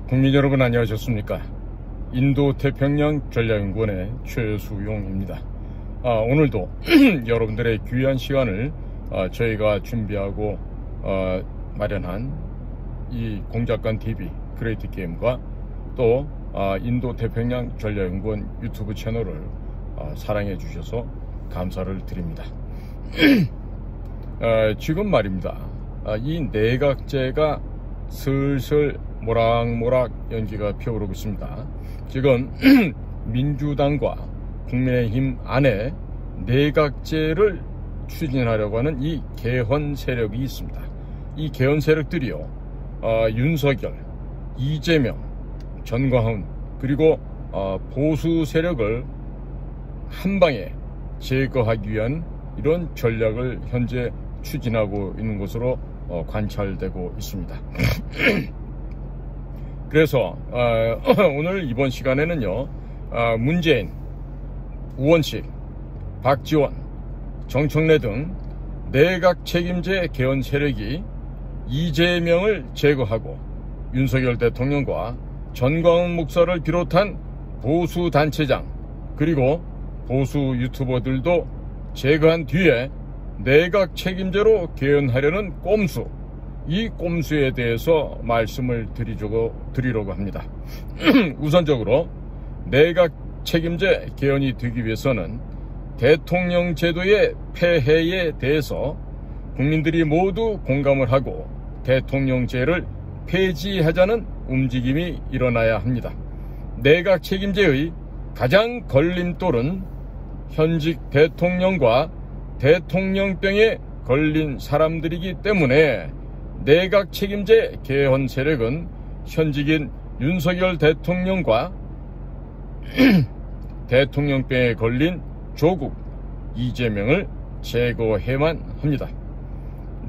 국민 여러분 안녕하셨습니까? 인도태평양 전략연구원의 최수용입니다. 오늘도 여러분들의 귀한 시간을 저희가 준비하고 마련한 이 공작관TV 그레이트 게임과 또 인도태평양 전략연구원 유튜브 채널을 사랑해 주셔서 감사를 드립니다. 지금 말입니다. 이 내각제가 슬슬 모락모락 연기가 피어오르고 있습니다. 지금 민주당과 국민의힘 안에 내각제를 추진하려고 하는 이 개헌 세력이 있습니다. 이 개헌 세력들이요, 윤석열, 이재명, 전광훈 그리고 보수 세력을 한방에 제거하기 위한 이런 전략을 현재 추진하고 있는 것으로 관찰되고 있습니다. 그래서 오늘 이번 시간에는요, 문재인, 우원식, 박지원, 정청래 등 내각 책임제 개헌 세력이 이재명을 제거하고 윤석열 대통령과 전광훈 목사를 비롯한 보수 단체장 그리고 보수 유튜버들도 제거한 뒤에 내각 책임제로 개헌하려는 꼼수, 이 꼼수에 대해서 말씀을 드리려고 합니다. 우선적으로 내각 책임제 개헌이 되기 위해서는 대통령 제도의 폐해에 대해서 국민들이 모두 공감을 하고 대통령제를 폐지하자는 움직임이 일어나야 합니다. 내각 책임제의 가장 걸림돌은 현직 대통령과 대통령병에 걸린 사람들이기 때문에 내각 책임제 개헌 세력은 현직인 윤석열 대통령과 대통령병에 걸린 조국 이재명을 제거해만 합니다.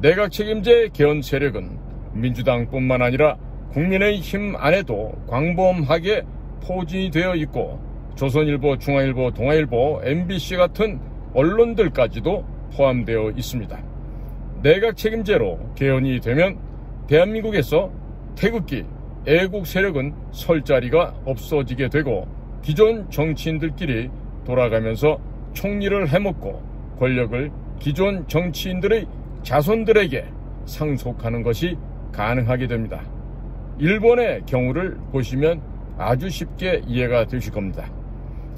내각 책임제 개헌 세력은 민주당뿐만 아니라 국민의힘 안에도 광범하게 포진이 되어 있고 조선일보, 중앙일보, 동아일보, MBC 같은 언론들까지도 포함되어 있습니다. 내각 책임제로 개헌이 되면 대한민국에서 태극기, 애국 세력은 설 자리가 없어지게 되고 기존 정치인들끼리 돌아가면서 총리를 해먹고 권력을 기존 정치인들의 자손들에게 상속하는 것이 가능하게 됩니다. 일본의 경우를 보시면 아주 쉽게 이해가 되실 겁니다.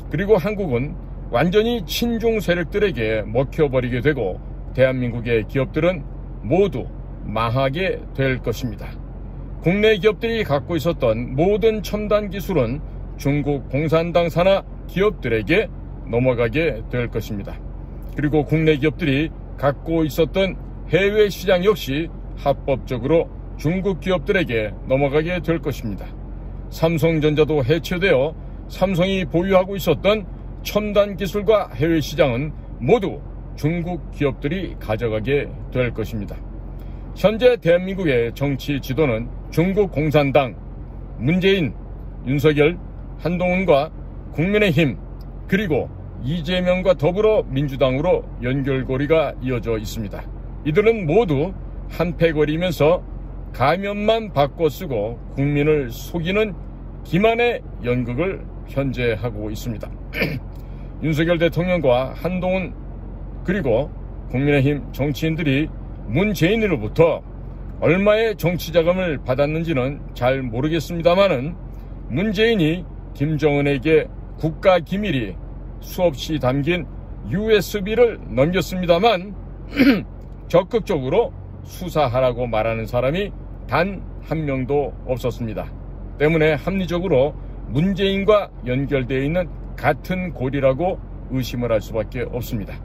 그리고 한국은 완전히 친중 세력들에게 먹혀버리게 되고 대한민국의 기업들은 모두 망하게 될 것입니다. 국내 기업들이 갖고 있었던 모든 첨단 기술은 중국 공산당 산하 기업들에게 넘어가게 될 것입니다. 그리고 국내 기업들이 갖고 있었던 해외 시장 역시 합법적으로 중국 기업들에게 넘어가게 될 것입니다. 삼성전자도 해체되어 삼성이 보유하고 있었던 첨단 기술과 해외 시장은 모두 중국 기업들이 가져가게 될 것입니다. 현재 대한민국의 정치 지도는 중국 공산당, 문재인, 윤석열, 한동훈과 국민의힘 그리고 이재명과 더불어 민주당으로 연결고리가 이어져 있습니다. 이들은 모두 한패거리면서 가면만 바꿔 쓰고 국민을 속이는 기만의 연극을 현재 하고 있습니다. 윤석열 대통령과 한동훈 그리고 국민의힘 정치인들이 문재인으로부터 얼마의 정치자금을 받았는지는 잘 모르겠습니다만은 문재인이 김정은에게 국가기밀이 수없이 담긴 USB를 넘겼습니다만 적극적으로 수사하라고 말하는 사람이 단 한 명도 없었습니다. 때문에 합리적으로 문재인과 연결되어 있는 같은 고리라고 의심을 할 수밖에 없습니다.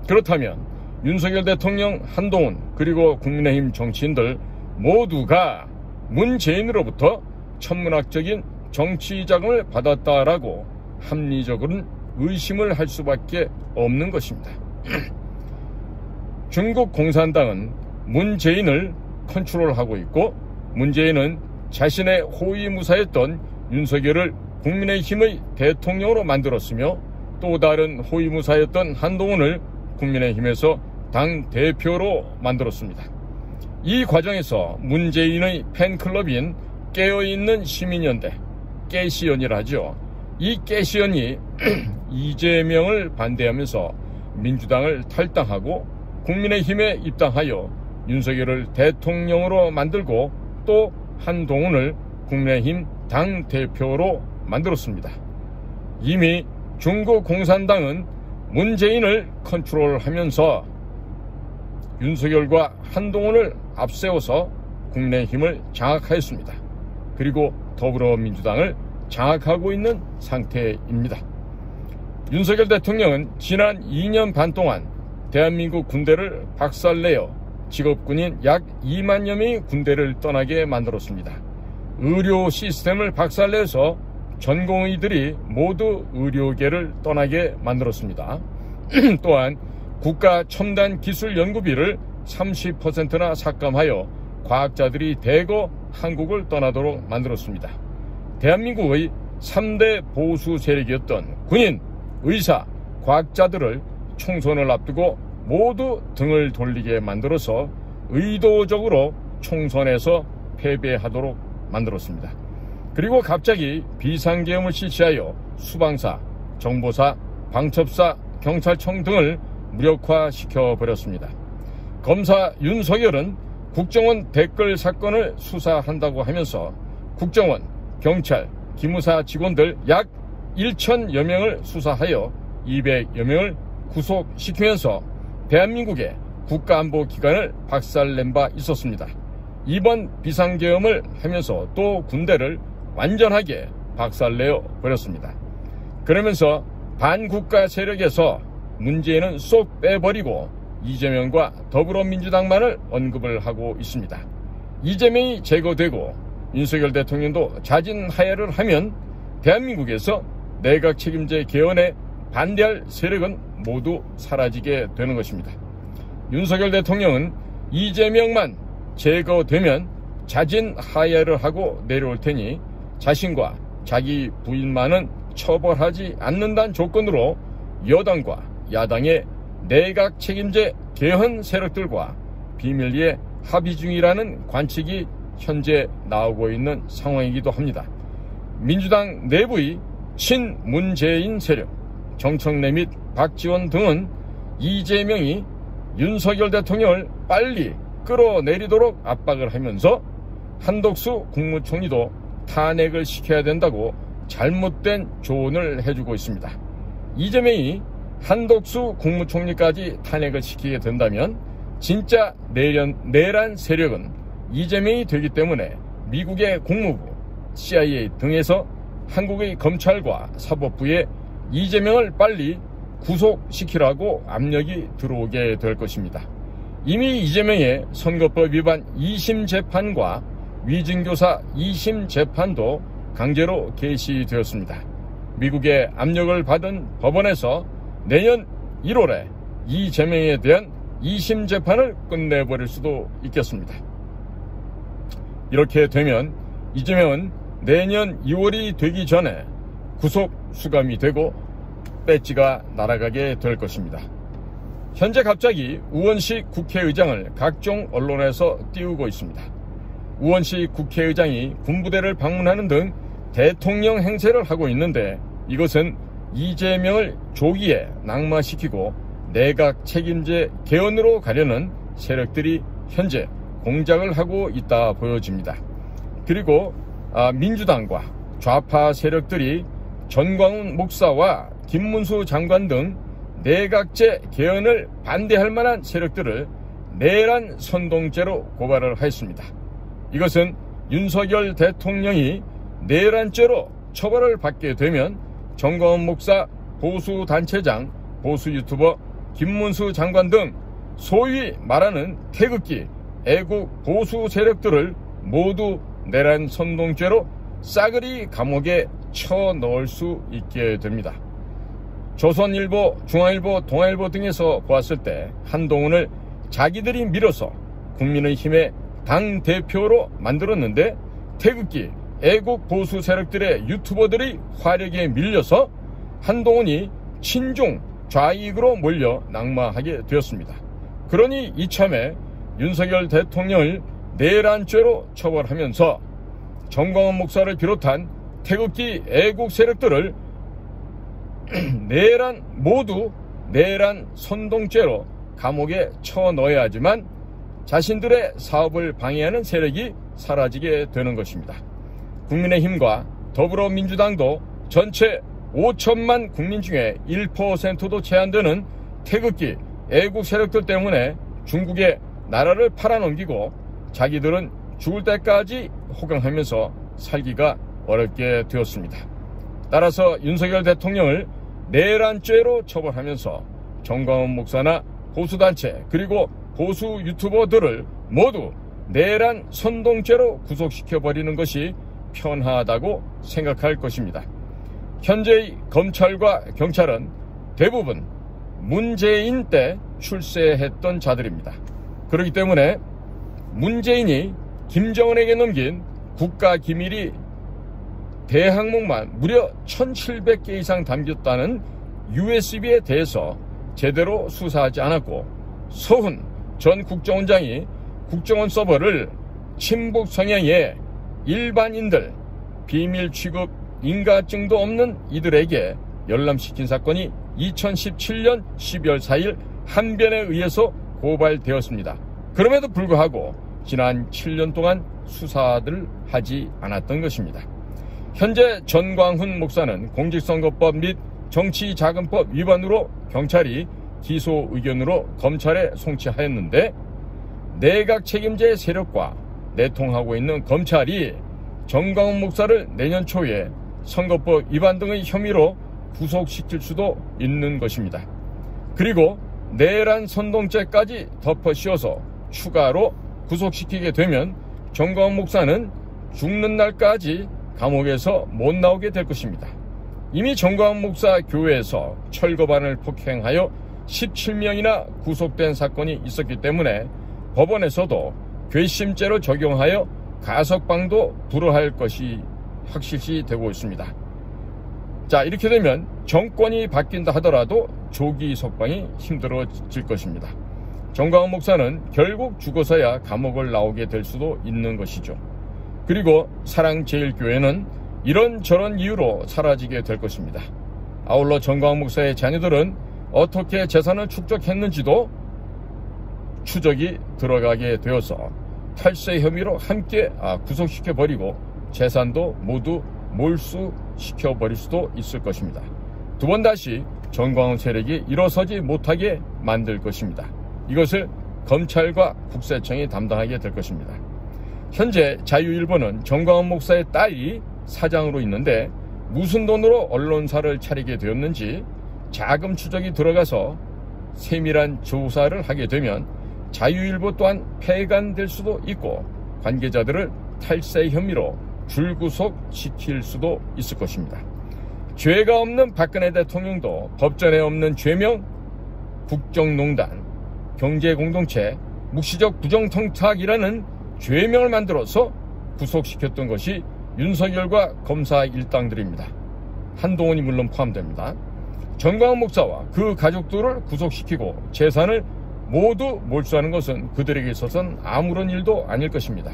그렇다면 윤석열 대통령, 한동훈 그리고 국민의힘 정치인들 모두가 문재인으로부터 천문학적인 정치 자금을 받았다라고 합리적으로는 의심을 할 수밖에 없는 것입니다. 중국 공산당은 문재인을 컨트롤하고 있고 문재인은 자신의 호위무사였던 윤석열을 국민의힘의 대통령으로 만들었으며 또 다른 호위무사였던 한동훈을 국민의힘에서 당대표로 만들었습니다. 이 과정에서 문재인의 팬클럽인 깨어있는 시민연대, 깨시연이라 하죠. 이 깨시연이 이재명을 반대하면서 민주당을 탈당하고 국민의힘에 입당하여 윤석열을 대통령으로 만들고 또 한동훈을 국민의힘 당대표로 만들었습니다. 이미 중국 공산당은 문재인을 컨트롤하면서 윤석열과 한동훈을 앞세워서 국민의힘을 장악하였습니다. 그리고 더불어민주당을 장악하고 있는 상태입니다. 윤석열 대통령은 지난 2년 반 동안 대한민국 군대를 박살내어 직업군인 약 2만여 명이 군대를 떠나게 만들었습니다. 의료 시스템을 박살내서 전공의들이 모두 의료계를 떠나게 만들었습니다. 또한 국가 첨단 기술 연구비를 30%나 삭감하여 과학자들이 대거 한국을 떠나도록 만들었습니다. 대한민국의 3대 보수 세력이었던 군인, 의사, 과학자들을 총선을 앞두고 모두 등을 돌리게 만들어서 의도적으로 총선에서 패배하도록 만들었습니다. 그리고 갑자기 비상계엄을 실시하여 수방사, 정보사, 방첩사, 경찰청 등을 무력화시켜버렸습니다. 검사 윤석열은 국정원 댓글 사건을 수사한다고 하면서 국정원, 경찰, 기무사 직원들 약 1,000여 명을 수사하여 200여 명을 구속시키면서 대한민국의 국가안보기관을 박살낸 바 있었습니다. 이번 비상계엄을 하면서 또 군대를 완전하게 박살내어 버렸습니다. 그러면서 반국가 세력에서 문재인은 쏙 빼버리고 이재명과 더불어민주당만을 언급을 하고 있습니다. 이재명이 제거되고 윤석열 대통령도 자진하야를 하면 대한민국에서 내각 책임제 개헌에 반대할 세력은 모두 사라지게 되는 것입니다. 윤석열 대통령은 이재명만 제거되면 자진하야를 하고 내려올 테니 자신과 자기 부인만은 처벌하지 않는다는 조건으로 여당과 야당의 내각 책임제 개헌 세력들과 비밀리에 합의 중이라는 관측이 현재 나오고 있는 상황이기도 합니다. 민주당 내부의 친문재인 세력, 정청래 및 박지원 등은 이재명이 윤석열 대통령을 빨리 끌어내리도록 압박을 하면서 한덕수 국무총리도 탄핵을 시켜야 된다고 잘못된 조언을 해주고 있습니다. 이재명이 한덕수 국무총리까지 탄핵을 시키게 된다면 진짜 내란 세력은 이재명이 되기 때문에 미국의 국무부, CIA 등에서 한국의 검찰과 사법부에 이재명을 빨리 구속시키라고 압력이 들어오게 될 것입니다. 이미 이재명의 선거법 위반 2심 재판과 위증교사 2심 재판도 강제로 개시되었습니다. 미국의 압력을 받은 법원에서 내년 1월에 이재명에 대한 2심 재판을 끝내버릴 수도 있겠습니다. 이렇게 되면 이재명은 내년 2월이 되기 전에 구속 수감이 되고 배지가 날아가게 될 것입니다. 현재 갑자기 우원식 국회의장을 각종 언론에서 띄우고 있습니다. 우원식 국회의장이 군부대를 방문하는 등 대통령 행세를 하고 있는데 이것은 이재명을 조기에 낙마시키고 내각 책임제 개헌으로 가려는 세력들이 현재 공작을 하고 있다 보여집니다. 그리고 민주당과 좌파 세력들이 전광훈 목사와 김문수 장관 등 내각제 개헌을 반대할 만한 세력들을 내란 선동죄로 고발을 하였습니다. 이것은 윤석열 대통령이 내란죄로 처벌을 받게 되면 전광훈 목사, 보수단체장, 보수유튜버, 김문수 장관 등 소위 말하는 태극기, 애국 보수 세력들을 모두 내란 선동죄로 싸그리 감옥에 쳐넣을 수 있게 됩니다. 조선일보, 중앙일보, 동아일보 등에서 보았을 때 한동훈을 자기들이 밀어서 국민의힘의 당대표로 만들었는데 태극기, 애국 보수 세력들의 유튜버들이 화력에 밀려서 한동훈이 친중 좌익으로 몰려 낙마하게 되었습니다. 그러니 이참에 윤석열 대통령을 내란죄로 처벌하면서 정광훈 목사를 비롯한 태극기 애국 세력들을 모두 내란 선동죄로 감옥에 쳐넣어야 하지만 자신들의 사업을 방해하는 세력이 사라지게 되는 것입니다. 국민의힘과 더불어민주당도 전체 5천만 국민 중에 1%도 채 안 되는 태극기 애국 세력들 때문에 중국에 나라를 팔아넘기고 자기들은 죽을 때까지 호강하면서 살기가 어렵게 되었습니다. 따라서 윤석열 대통령을 내란죄로 처벌하면서 정광훈 목사나 보수단체 그리고 보수 유튜버들을 모두 내란 선동죄로 구속시켜버리는 것이 편하다고 생각할 것입니다. 현재의 검찰과 경찰은 대부분 문재인 때 출세했던 자들입니다. 그렇기 때문에 문재인이 김정은에게 넘긴 국가기밀이 대항목만 무려 1700개 이상 담겼다는 USB에 대해서 제대로 수사하지 않았고 서훈 전 국정원장이 국정원 서버를 친북 성향의 일반인들, 비밀 취급 인가증도 없는 이들에게 열람시킨 사건이 2017년 12월 4일 한변에 의해서 고발되었습니다. 그럼에도 불구하고 지난 7년 동안 수사를 하지 않았던 것입니다. 현재 전광훈 목사는 공직선거법 및 정치자금법 위반으로 경찰이 기소 의견으로 검찰에 송치하였는데 내각 책임제 세력과 내통하고 있는 검찰이 정광훈 목사를 내년 초에 선거법 위반 등의 혐의로 구속시킬 수도 있는 것입니다. 그리고 내란 선동죄까지 덮어씌워서 추가로 구속시키게 되면 정광훈 목사는 죽는 날까지 감옥에서 못 나오게 될 것입니다. 이미 정광훈 목사 교회에서 철거반을 폭행하여 17명이나 구속된 사건이 있었기 때문에 법원에서도 괘씸죄로 적용하여 가석방도 불허할 것이 확실시 되고 있습니다. 자, 이렇게 되면 정권이 바뀐다 하더라도 조기 석방이 힘들어질 것입니다. 정광훈 목사는 결국 죽어서야 감옥을 나오게 될 수도 있는 것이죠. 그리고 사랑제일교회는 이런저런 이유로 사라지게 될 것입니다. 아울러 정광훈 목사의 자녀들은 어떻게 재산을 축적했는지도 추적이 들어가게 되어서 탈세 혐의로 함께 구속시켜버리고 재산도 모두 몰수시켜버릴 수도 있을 것입니다. 두 번 다시 정광훈 세력이 일어서지 못하게 만들 것입니다. 이것을 검찰과 국세청이 담당하게 될 것입니다. 현재 자유일보는 정광훈 목사의 딸이 사장으로 있는데 무슨 돈으로 언론사를 차리게 되었는지 자금 추적이 들어가서 세밀한 조사를 하게 되면 자유일보 또한 폐간될 수도 있고 관계자들을 탈세 혐의로 줄구속시킬 수도 있을 것입니다. 죄가 없는 박근혜 대통령도 법전에 없는 죄명, 국정농단, 경제공동체, 묵시적 부정청탁이라는 죄명을 만들어서 구속시켰던 것이 윤석열과 검사 일당들입니다. 한동훈이 물론 포함됩니다. 정광훈 목사와 그 가족들을 구속시키고 재산을 모두 몰수하는 것은 그들에게 있어서는 아무런 일도 아닐 것입니다.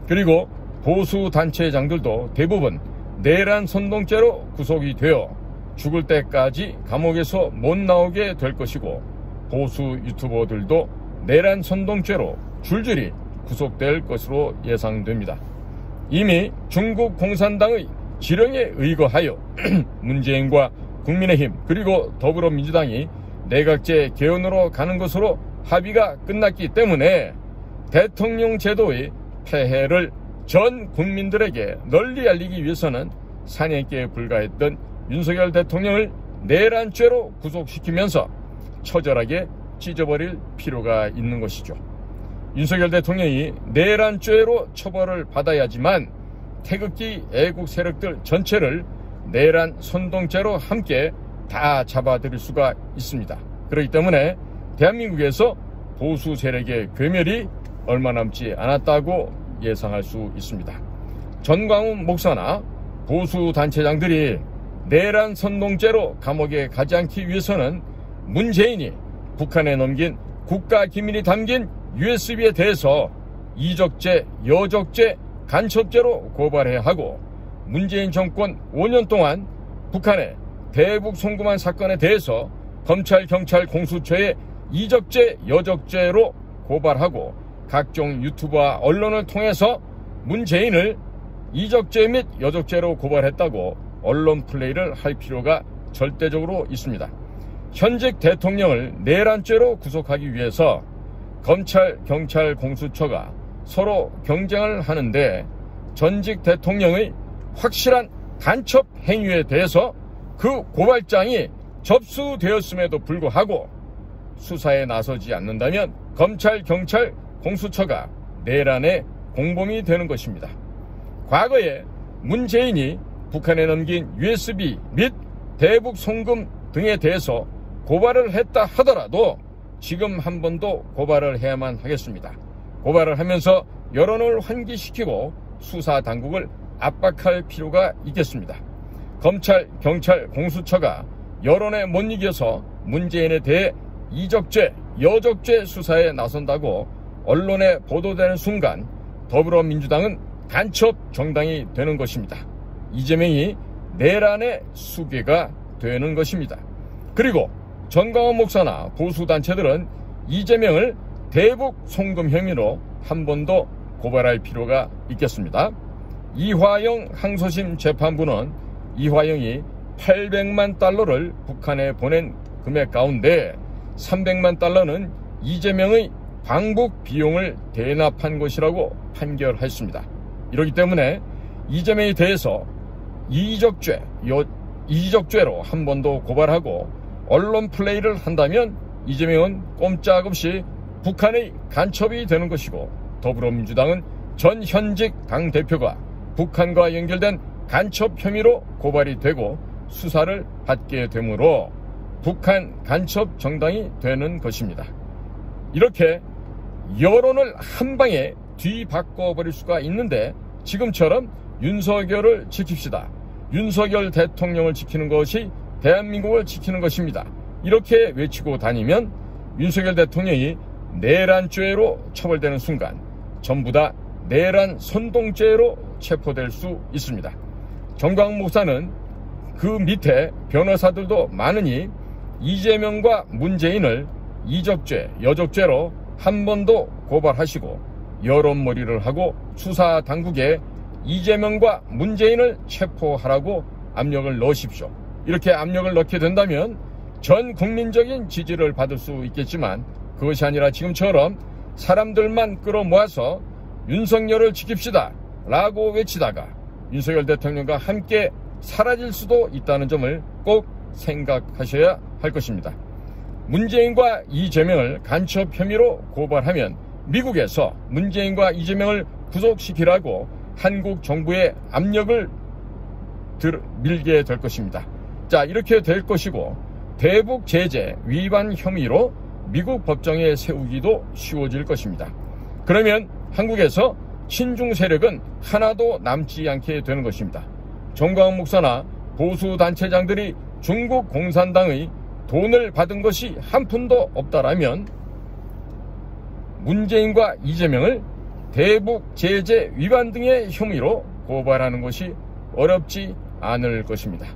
그리고 보수단체장들도 대부분 내란 선동죄로 구속이 되어 죽을 때까지 감옥에서 못 나오게 될 것이고 보수 유튜버들도 내란 선동죄로 줄줄이 구속될 것으로 예상됩니다. 이미 중국 공산당의 지령에 의거하여 문재인과 국민의힘 그리고 더불어민주당이 내각제 개헌으로 가는 것으로 합의가 끝났기 때문에 대통령 제도의 폐해를 전 국민들에게 널리 알리기 위해서는 산행죄에 불과했던 윤석열 대통령을 내란죄로 구속시키면서 처절하게 찢어버릴 필요가 있는 것이죠. 윤석열 대통령이 내란죄로 처벌을 받아야지만 태극기 애국 세력들 전체를 내란 선동죄로 함께 다 잡아들일 수가 있습니다. 그렇기 때문에 대한민국에서 보수 세력의 괴멸이 얼마 남지 않았다고 예상할 수 있습니다. 전광훈 목사나 보수 단체장들이 내란 선동죄로 감옥에 가지 않기 위해서는 문재인이 북한에 넘긴 국가 기밀이 담긴 USB에 대해서 이적죄, 여적죄, 간첩죄로 고발해야 하고, 문재인 정권 5년 동안 북한의 대북 송금한 사건에 대해서 검찰, 경찰, 공수처에 이적죄, 여적죄로 고발하고, 각종 유튜브와 언론을 통해서 문재인을 이적죄 및 여적죄로 고발했다고 언론 플레이를 할 필요가 절대적으로 있습니다. 현직 대통령을 내란죄로 구속하기 위해서 검찰, 경찰, 공수처가 서로 경쟁을 하는데, 전직 대통령의 확실한 간첩 행위에 대해서 그 고발장이 접수되었음에도 불구하고 수사에 나서지 않는다면 검찰, 경찰, 공수처가 내란의 공범이 되는 것입니다. 과거에 문재인이 북한에 넘긴 USB 및 대북 송금 등에 대해서 고발을 했다 하더라도 지금 한 번 더 고발을 해야만 하겠습니다. 고발을 하면서 여론을 환기시키고 수사 당국을 압박할 필요가 있겠습니다. 검찰, 경찰, 공수처가 여론에 못 이겨서 문재인에 대해 이적죄, 여적죄 수사에 나선다고 언론에 보도되는 순간 더불어민주당은 간첩 정당이 되는 것입니다. 이재명이 내란의 수괴가 되는 것입니다. 그리고 전광훈 목사나 보수단체들은 이재명을 대북 송금 혐의로 한 번 더 고발할 필요가 있겠습니다. 이화영 항소심 재판부는 이화영이 800만 달러를 북한에 보낸 금액 가운데 300만 달러는 이재명의 방북 비용을 대납한 것이라고 판결했습니다. 이렇기 때문에 이재명에 대해서 이적죄로 한 번 더 고발하고 언론 플레이를 한다면 이재명은 꼼짝없이 북한의 간첩이 되는 것이고, 더불어민주당은 전 현직 당대표가 북한과 연결된 간첩 혐의로 고발이 되고 수사를 받게 되므로 북한 간첩 정당이 되는 것입니다. 이렇게 여론을 한 방에 뒤바꿔버릴 수가 있는데, 지금처럼 윤석열을 지킵시다, 윤석열 대통령을 지키는 것이 대한민국을 지키는 것입니다, 이렇게 외치고 다니면 윤석열 대통령이 내란죄로 처벌되는 순간 전부 다 내란 선동죄로 체포될 수 있습니다. 전광훈 목사는 그 밑에 변호사들도 많으니 이재명과 문재인을 이적죄, 여적죄로 한 번 더 고발하시고 여론몰이를 하고 수사 당국에 이재명과 문재인을 체포하라고 압력을 넣으십시오. 이렇게 압력을 넣게 된다면 전 국민적인 지지를 받을 수 있겠지만, 그것이 아니라 지금처럼 사람들만 끌어모아서 윤석열을 지킵시다 라고 외치다가 윤석열 대통령과 함께 사라질 수도 있다는 점을 꼭 생각하셔야 할 것입니다. 문재인과 이재명을 간첩 혐의로 고발하면 미국에서 문재인과 이재명을 구속시키라고 한국 정부의 압력을 밀게 될 것입니다. 자, 이렇게 될 것이고, 대북 제재 위반 혐의로 미국 법정에 세우기도 쉬워질 것입니다. 그러면 한국에서 친중 세력은 하나도 남지 않게 되는 것입니다. 전광훈 목사나 보수단체장들이 중국 공산당의 돈을 받은 것이 한 푼도 없다라면 문재인과 이재명을 대북 제재 위반 등의 혐의로 고발하는 것이 어렵지 않을 것입니다.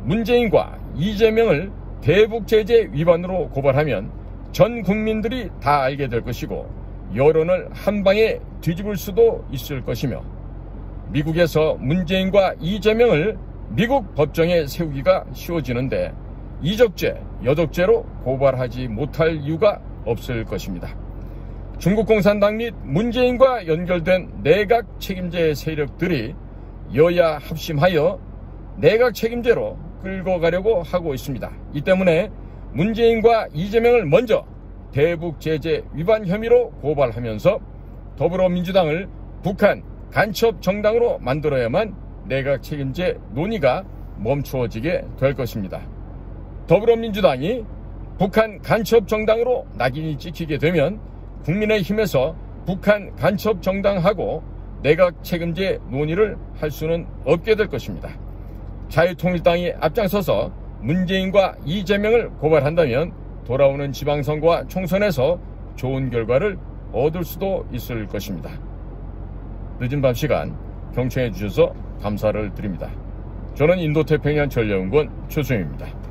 문재인과 이재명을 대북 제재 위반으로 고발하면 전 국민들이 다 알게 될 것이고 여론을 한 방에 뒤집을 수도 있을 것이며, 미국에서 문재인과 이재명을 미국 법정에 세우기가 쉬워지는데 이적죄, 여적죄로 고발하지 못할 이유가 없을 것입니다. 중국 공산당 및 문재인과 연결된 내각 책임제 세력들이 여야 합심하여 내각 책임제로 끌고 가려고 하고 있습니다. 이 때문에 문재인과 이재명을 먼저 대북 제재 위반 혐의로 고발하면서 더불어민주당을 북한 간첩 정당으로 만들어야만 내각 책임제 논의가 멈추어지게 될 것입니다. 더불어민주당이 북한 간첩 정당으로 낙인이 찍히게 되면 국민의힘에서 북한 간첩 정당하고 내각 책임제 논의를 할 수는 없게 될 것입니다. 자유통일당이 앞장서서 문재인과 이재명을 고발한다면 돌아오는 지방선거와 총선에서 좋은 결과를 얻을 수도 있을 것입니다. 늦은 밤 시간 경청해 주셔서 감사를 드립니다. 저는 인도태평양 전략연구원 최수영입니다.